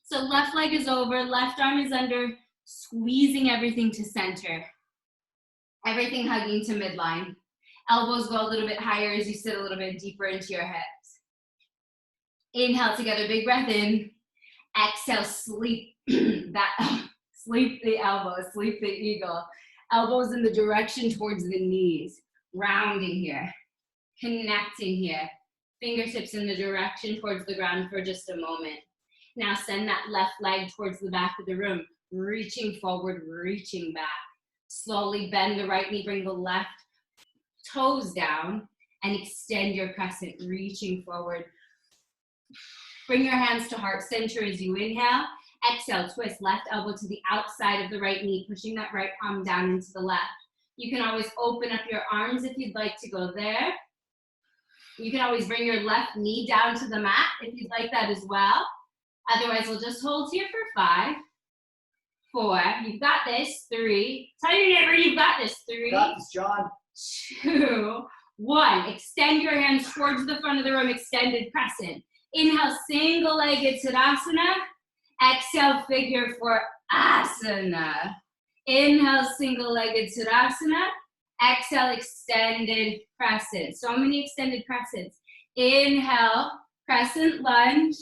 So left leg is over, left arm is under, squeezing everything to center. Everything hugging to midline. Elbows go a little bit higher as you sit a little bit deeper into your hips. Inhale together, big breath in. Exhale, sleep sleep the elbows, sleep the eagle. Elbows in the direction towards the knees. Rounding here, connecting here. Fingertips in the direction towards the ground for just a moment. Now send that left leg towards the back of the room, reaching forward, reaching back. Slowly bend the right knee, bring the left toes down and extend your crescent, reaching forward. Bring your hands to heart center as you inhale. Exhale, twist left elbow to the outside of the right knee, pushing that right palm down into the left. You can always open up your arms if you'd like to go there. You can always bring your left knee down to the mat if you'd like that as well. Otherwise, we'll just hold here for 5, 4, you've got this, 3. Tell your neighbor you've got this, 3. Got this, John. 2, 1. Extend your hands towards the front of the room, extended crescent. Inhale, single-legged Tadasana. Exhale, figure 4 asana. Inhale, single-legged Tadasana. Exhale, extended crescent. So many extended crescents. Inhale, crescent lunge.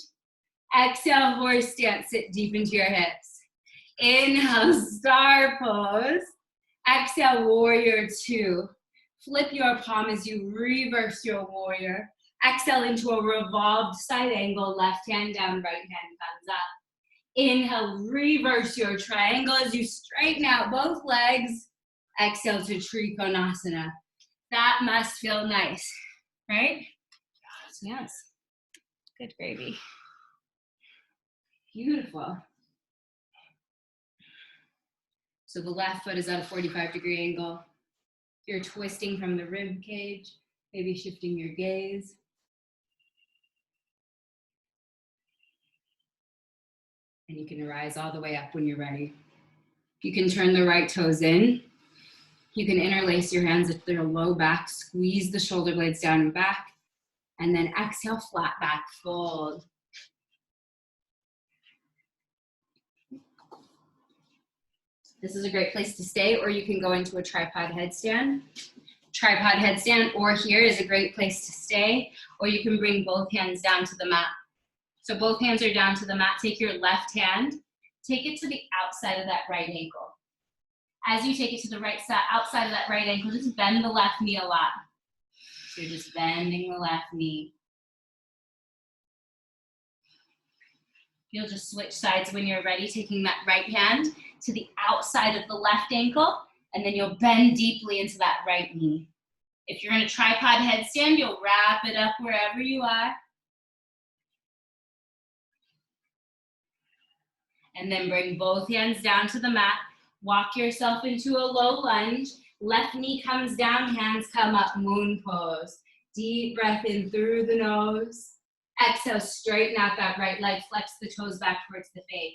Exhale, horse stance. Sit deep into your hips. Inhale, star pose. Exhale, warrior 2. Flip your palm as you reverse your warrior. Exhale into a revolved side angle. Left hand down, right hand comes up. Inhale, reverse your triangle as you straighten out both legs. Exhale to Trikonasana. That must feel nice, right? Yes. Good gravy. Beautiful. So the left foot is at a 45-degree angle. You're twisting from the rib cage, maybe shifting your gaze. And you can rise all the way up when you're ready. You can turn the right toes in. You can interlace your hands at their low back, squeeze the shoulder blades down and back, and then exhale, flat back, fold. This is a great place to stay, or you can go into a tripod headstand. Tripod headstand, or here is a great place to stay, or you can bring both hands down to the mat. So both hands are down to the mat. Take your left hand, take it to the outside of that right ankle. As you take it to the right side, outside of that right ankle, just bend the left knee a lot. So you're just bending the left knee. You'll just switch sides when you're ready, taking that right hand to the outside of the left ankle, and then you'll bend deeply into that right knee. If you're in a tripod headstand, you'll wrap it up wherever you are. And then bring both hands down to the mat. Walk yourself into a low lunge. Left knee comes down, hands come up, moon pose. Deep breath in through the nose. Exhale, straighten out that right leg, flex the toes back towards the face.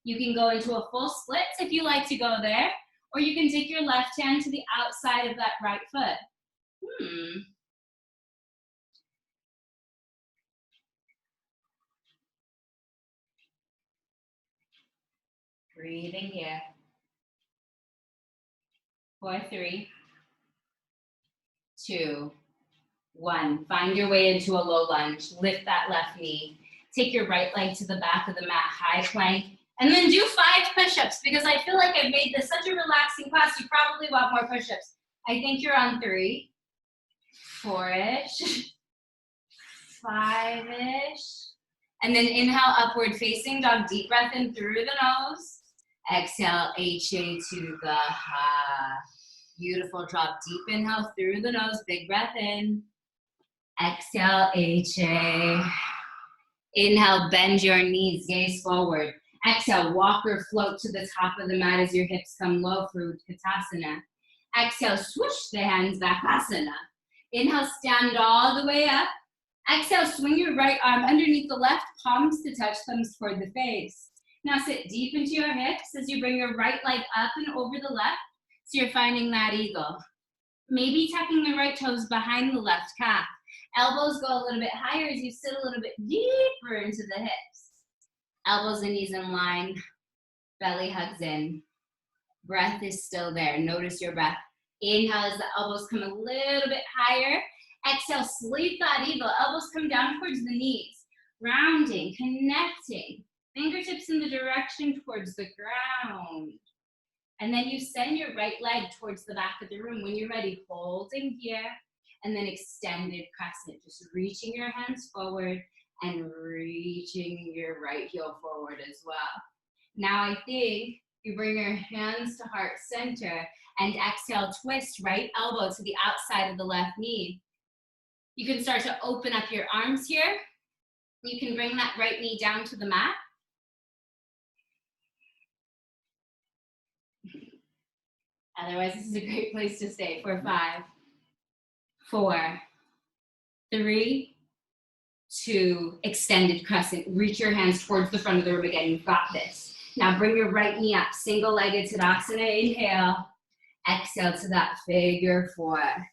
You can go into a full split if you like to go there, or you can take your left hand to the outside of that right foot. Breathing here. 4, 3, 2, 1. Find your way into a low lunge. Lift that left knee. Take your right leg to the back of the mat, high plank, and then do 5 push-ups because I feel like I've made this such a relaxing class. You probably want more push-ups. I think you're on 3, 4-ish, 5-ish. And then inhale, upward facing dog. Deep breath in through the nose. Exhale, HA to the ha. Beautiful. Drop deep inhale through the nose. Big breath in. Exhale, HA. Inhale, bend your knees, gaze forward. Exhale, walk or float to the top of the mat as your hips come low for Tadasana. Exhale, swoosh the hands back, asana. Inhale, stand all the way up. Exhale, swing your right arm underneath the left, palms to touch, thumbs toward the face. Now sit deep into your hips as you bring your right leg up and over the left, so you're finding that eagle. Maybe tucking the right toes behind the left calf. Elbows go a little bit higher as you sit a little bit deeper into the hips. Elbows and knees in line, belly hugs in. Breath is still there. Notice your breath. Inhale as the elbows come a little bit higher. Exhale, sleep that eagle. Elbows come down towards the knees. Rounding, connecting. Fingertips in the direction towards the ground. And then you send your right leg towards the back of the room. When you're ready, holding here. And then extended crescent. Just reaching your hands forward and reaching your right heel forward as well. Now I think you bring your hands to heart center and exhale, twist right elbow to the outside of the left knee. You can start to open up your arms here. You can bring that right knee down to the mat. Otherwise, this is a great place to stay for 5, 4, 3, 2, extended crescent. Reach your hands towards the front of the room again. You've got this. Now bring your right knee up, single-legged Tadasana. Inhale. Exhale to that figure 4.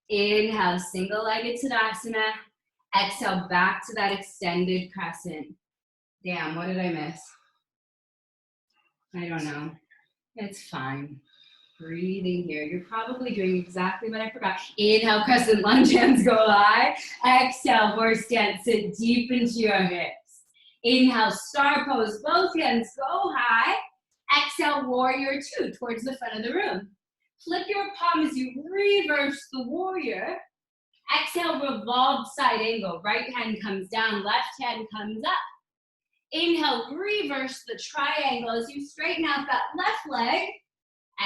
Inhale, single-legged Tadasana. Exhale, back to that extended crescent. Damn, what did I miss? I don't know. It's fine. Breathing here. You're probably doing exactly what I forgot. Inhale, crescent lunge, hands go high. Exhale, horse stance, sit deep into your hips. Inhale, star pose, both hands go high. Exhale, warrior 2 towards the front of the room. Flip your palm as you reverse the warrior. Exhale, revolved side angle. Right hand comes down, left hand comes up. Inhale, reverse the triangle as you straighten out that left leg.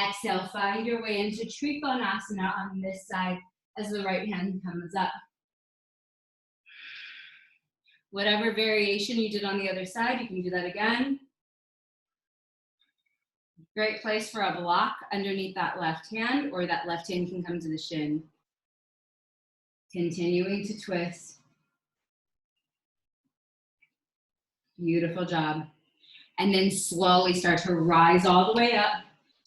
Exhale, find your way into Trikonasana on this side as the right hand comes up. Whatever variation you did on the other side, you can do that again. Great place for a block underneath that left hand, or that left hand can come to the shin. Continuing to twist. Beautiful job. And then slowly start to rise all the way up.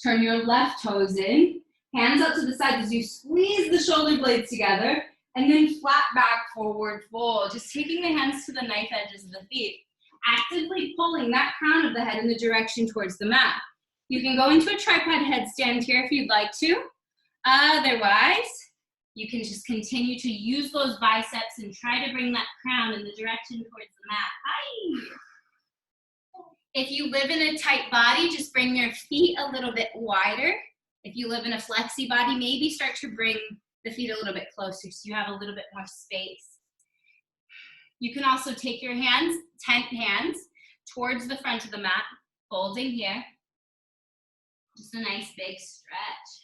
Turn your left toes in, hands up to the side as you squeeze the shoulder blades together, and then flat back, forward fold. Just taking the hands to the knife edges of the feet, actively pulling that crown of the head in the direction towards the mat. You can go into a tripod headstand here if you'd like to. Otherwise, you can just continue to use those biceps and try to bring that crown in the direction towards the mat. Hi. If you live in a tight body, just bring your feet a little bit wider. If you live in a flexi body, maybe start to bring the feet a little bit closer so you have a little bit more space. You can also take your hands, tent hands, towards the front of the mat, folding here. Just a nice big stretch.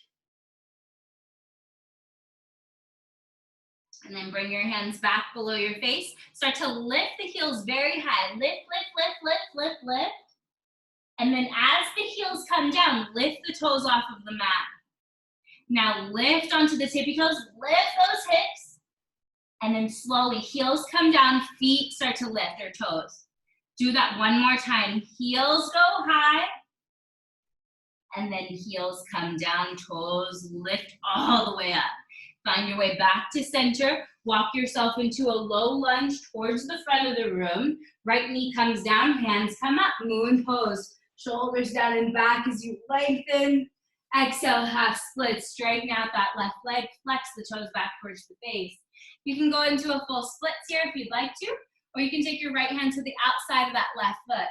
And then bring your hands back below your face. Start to lift the heels very high. Lift, lift, lift, lift, lift, lift. And then as the heels come down, lift the toes off of the mat. Now lift onto the tippy toes, lift those hips. And then slowly, heels come down, feet start to lift their toes. Do that one more time. Heels go high. And then heels come down, toes lift all the way up. Find your way back to center. Walk yourself into a low lunge towards the front of the room. Right knee comes down, hands come up, moon pose. Shoulders down and back as you lengthen. Exhale, half split. Straighten out that left leg. Flex the toes back towards the face. You can go into a full split here if you'd like to, or you can take your right hand to the outside of that left foot.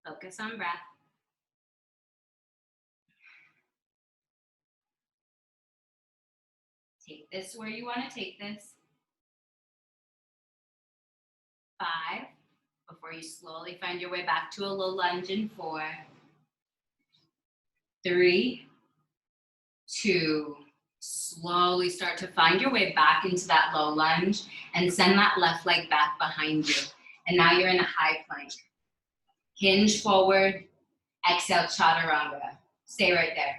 Focus on breath. Take this where you want to take this. 5, before you slowly find your way back to a low lunge in 4, 3, 2, slowly start to find your way back into that low lunge and send that left leg back behind you. And now you're in a high plank. Hinge forward, exhale, chaturanga. Stay right there.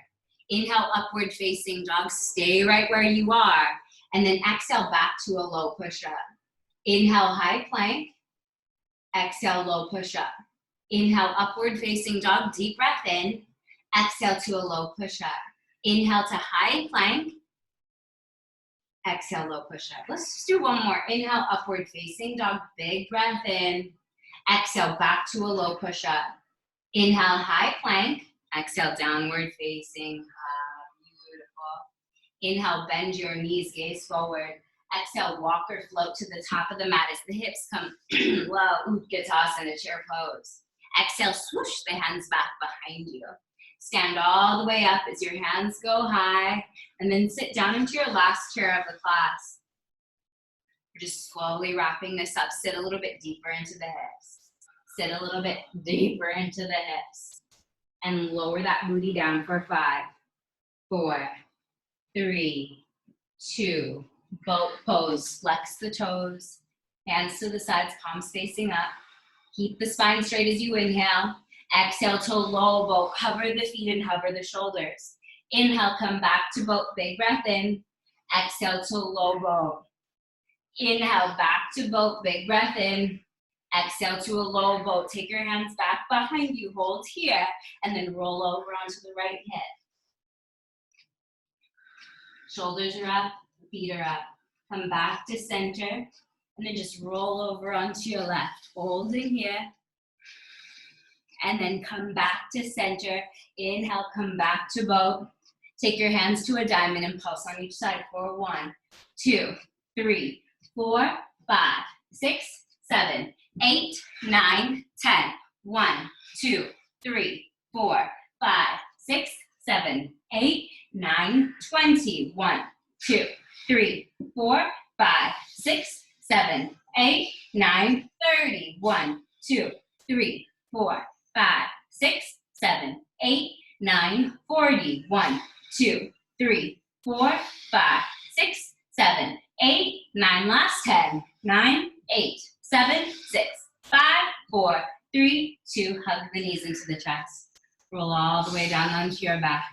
Inhale, upward facing dog. Stay right where you are. And then exhale back to a low push-up. Inhale, high plank. Exhale, low push-up. Inhale, upward facing dog. Deep breath in. Exhale to a low push-up. Inhale to high plank. Exhale, low push-up. Let's just do one more. Inhale, upward facing dog. Big breath in. Exhale, back to a low push-up. Inhale, high plank. Exhale, downward facing. Beautiful. Inhale, bend your knees, gaze forward. Exhale, walk or float to the top of the mat as the hips come low. Utkatasana, chair pose. Exhale, swoosh the hands back behind you. Stand all the way up as your hands go high, and then sit down into your last chair of the class. We're just slowly wrapping this up. Sit a little bit deeper into the hips. Sit a little bit deeper into the hips. And lower that booty down for 5, 4, 3, 2, boat pose. Flex the toes, hands to the sides, palms facing up. Keep the spine straight as you inhale. Exhale to low boat. Hover the feet and hover the shoulders. Inhale, come back to boat. Big breath in. Exhale to low boat. Inhale, back to boat. Big breath in. Exhale to a low boat. Take your hands back behind you. Hold here. And then roll over onto the right hip. Shoulders are up. Feet are up. Come back to center. And then just roll over onto your left. Holding here. And then come back to center. Inhale, come back to boat. Take your hands to a diamond and pulse on each side for 1, 2, 3, 4, 5, 6, 7, 8, 9, 10. 1, 2, 3, 4, 5, 6, 7, 8, 9, 20. 1, 2, 3, 4, 5, 6, 7, 8, 9, 30. 1, 2, 3, 4, 5, 6, 7, 8, 9, 40. 1, 2, 3, 4, 5, 6, 7, 8, 9. Last 10. 9, 8, 7, 6, 5, 4, 3, 2. Hug the knees into the chest. Roll all the way down onto your back.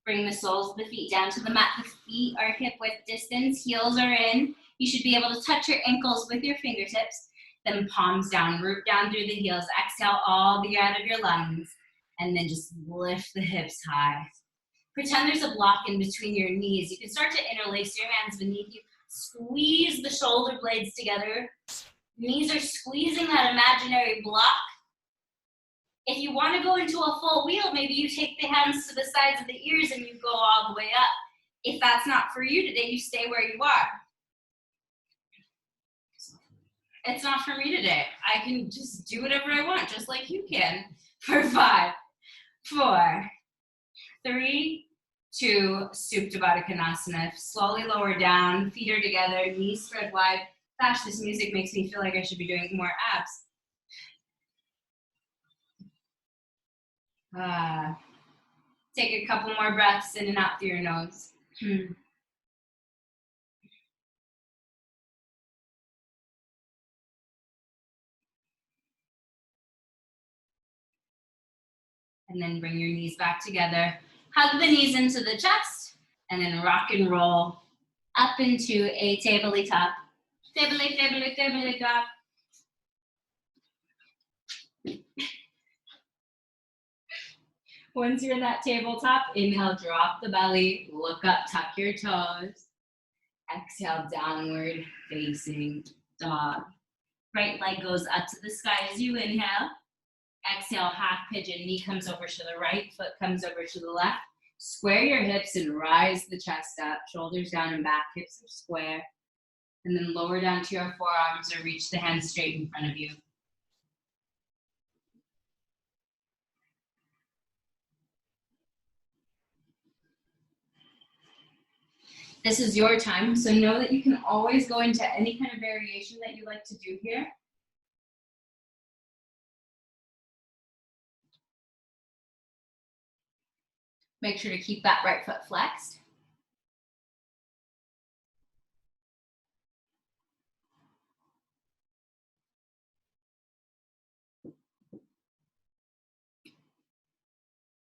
Bring the soles of the feet down to the mat. The feet are hip width distance. Heels are in. You should be able to touch your ankles with your fingertips. Then palms down, root down through the heels. Exhale all the air out of your lungs. And then just lift the hips high. Pretend there's a block in between your knees. You can start to interlace your hands beneath you. Squeeze the shoulder blades together. Knees are squeezing that imaginary block. If you want to go into a full wheel, maybe you take the hands to the sides of the ears and you go all the way up. If that's not for you today, you stay where you are. It's not for me today. I can just do whatever I want, just like you can. For 5, 4, 3, 2, Supta Baddha Konasana. Slowly lower down, feet are together, knees spread wide. Gosh, this music makes me feel like I should be doing more abs. Take a couple more breaths in and out through your nose. And then bring your knees back together. Hug the knees into the chest, and then rock and roll up into a tabletop. Tabletop. Once you're in that tabletop, inhale, drop the belly, look up, tuck your toes. Exhale, downward facing dog. Right leg goes up to the sky as you inhale. Exhale, half pigeon, knee comes over to the right, foot comes over to the left. Square your hips and rise the chest up, shoulders down and back, hips are square. And then lower down to your forearms or reach the hands straight in front of you. This is your time, so know that you can always go into any kind of variation that you like to do here. Make sure to keep that right foot flexed.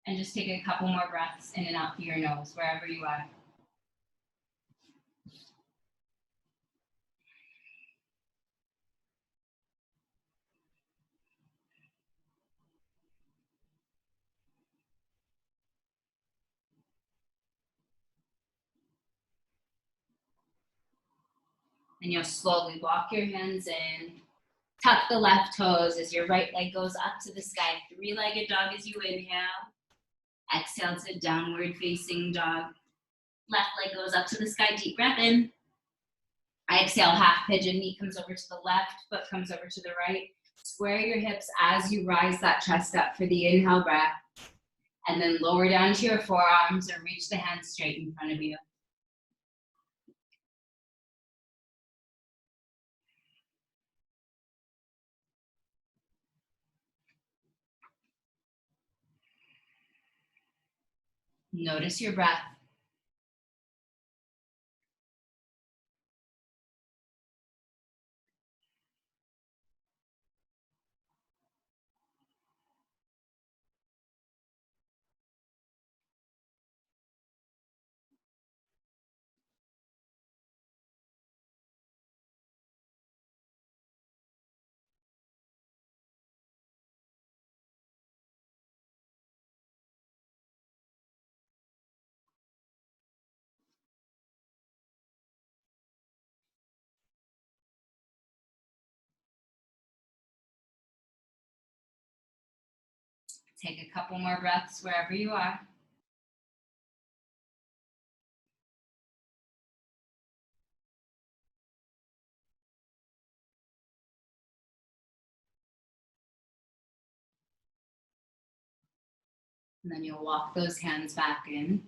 And just take a couple more breaths in and out through your nose, wherever you are. And you'll slowly walk your hands in. Tuck the left toes as your right leg goes up to the sky. Three-legged dog as you inhale. Exhale to downward facing dog. Left leg goes up to the sky, deep breath in. Exhale, half pigeon, knee comes over to the left, foot comes over to the right. Square your hips as you rise that chest up for the inhale breath. And then lower down to your forearms or reach the hands straight in front of you. Notice your breath. Take a couple more breaths wherever you are. And then you'll walk those hands back in.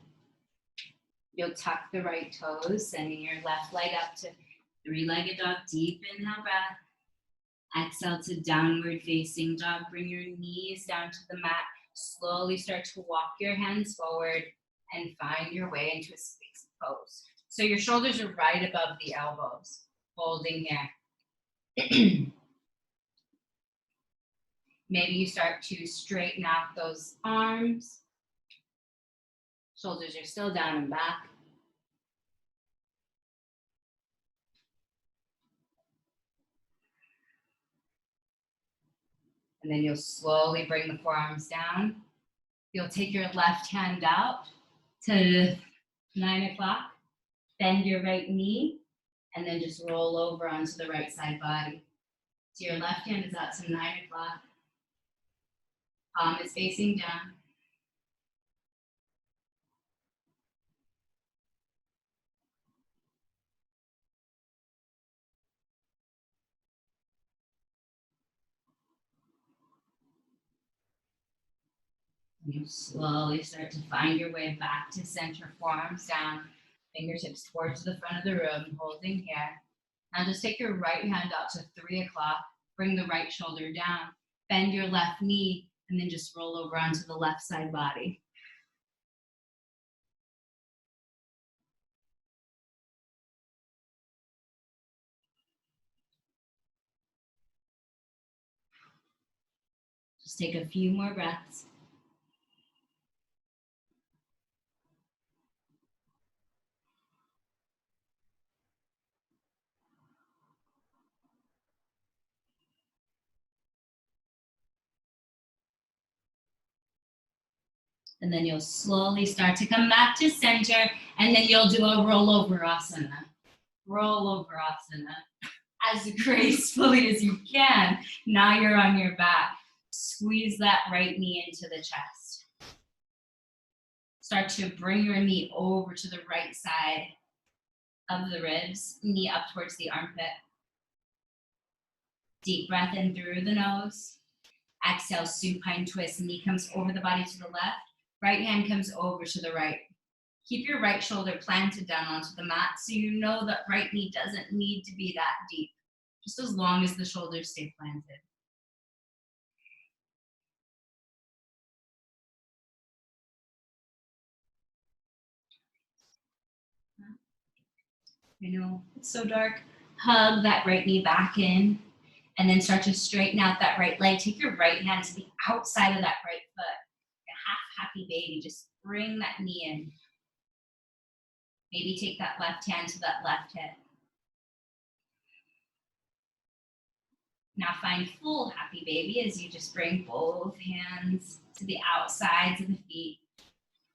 You'll tuck the right toes, sending your left leg up to three-legged dog. Deep inhale breath. Exhale to downward facing dog. Bring your knees down to the mat. Slowly start to walk your hands forward and find your way into a spaced pose. So your shoulders are right above the elbows, holding here. Maybe you start to straighten out those arms. Shoulders are still down and back. And then you'll slowly bring the forearms down. You'll take your left hand out to 9 o'clock. Bend your right knee and then just roll over onto the right side body. So your left hand is out to 9 o'clock. Palm is facing down. You slowly start to find your way back to center, forearms down, fingertips towards the front of the room, holding here. Now just take your right hand out to 3 o'clock, bring the right shoulder down, bend your left knee, and then just roll over onto the left side body. Just take a few more breaths. And then you'll slowly start to come back to center, and then you'll do a rollover asana. roll over asana as gracefully as you can. Now you're on your back. Squeeze that right knee into the chest. Start to bring your knee over to the right side of the ribs, knee up towards the armpit. Deep breath in through the nose. Exhale, supine twist. Knee comes over the body to the left. Right hand comes over to the right. Keep your right shoulder planted down onto the mat so you know that right knee doesn't need to be that deep, just as long as the shoulders stay planted. I know, it's so dark. Hug that right knee back in, and then start to straighten out that right leg. Take your right hand to the outside of that right foot. A half happy baby, just bring that knee in. Maybe take that left hand to that left hip. Now find full happy baby as you just bring both hands to the outsides of the feet,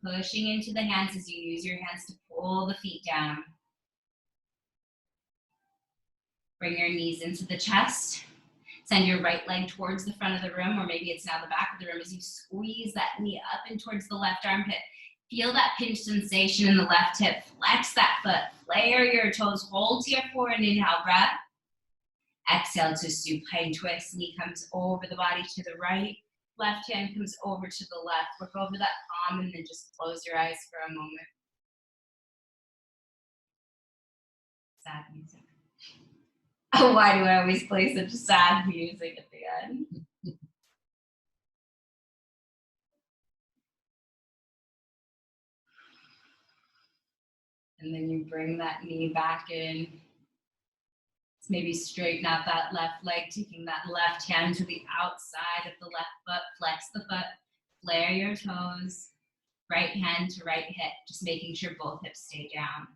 pushing into the hands as you use your hands to pull the feet down. Bring your knees into the chest. Send your right leg towards the front of the room, or maybe it's now the back of the room as you squeeze that knee up and towards the left armpit. Feel that pinch sensation in the left hip. Flex that foot. Flare your toes. Hold here for an inhale breath. Exhale to supine twist. Knee comes over the body to the right. Left hand comes over to the left. Look over that palm and then just close your eyes for a moment. Sad music. Oh, why do I always play such sad music at the end? And then you bring that knee back in. Maybe straighten out that left leg, taking that left hand to the outside of the left foot. Flex the foot, flare your toes. Right hand to right hip, just making sure both hips stay down.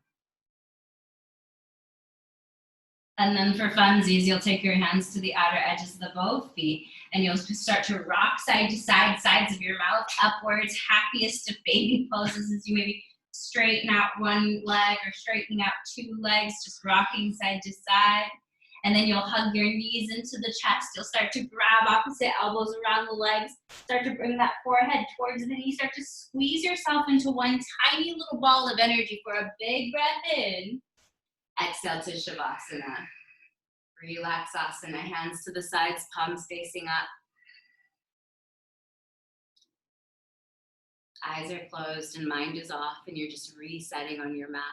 And then for funsies, you'll take your hands to the outer edges of both feet, and you'll start to rock side to side, sides of your mouth upwards. Happiest of baby poses as you maybe straighten out one leg or straightening out two legs, just rocking side to side. And then you'll hug your knees into the chest. You'll start to grab opposite elbows around the legs. Start to bring that forehead towards the knee. Start to squeeze yourself into one tiny little ball of energy for a big breath in. Exhale to Savasana. Relax asana, hands to the sides, palms facing up. Eyes are closed and mind is off, and you're just resetting on your mat.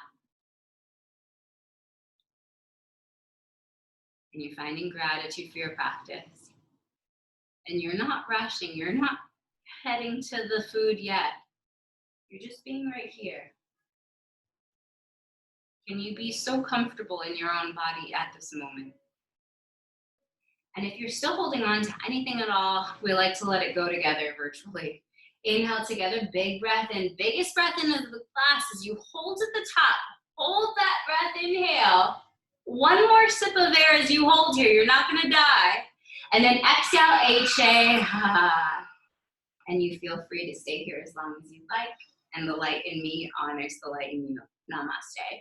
And you're finding gratitude for your practice. And you're not rushing, you're not heading to the food yet. You're just being right here. Can you be so comfortable in your own body at this moment? And if you're still holding on to anything at all, we like to let it go together virtually. Inhale together, big breath in. Biggest breath in of the class as you hold at the top. Hold that breath, inhale. One more sip of air as you hold here. You're not gonna die. And then exhale, HA. And you feel free to stay here as long as you like. And the light in me honors the light in you. Namaste.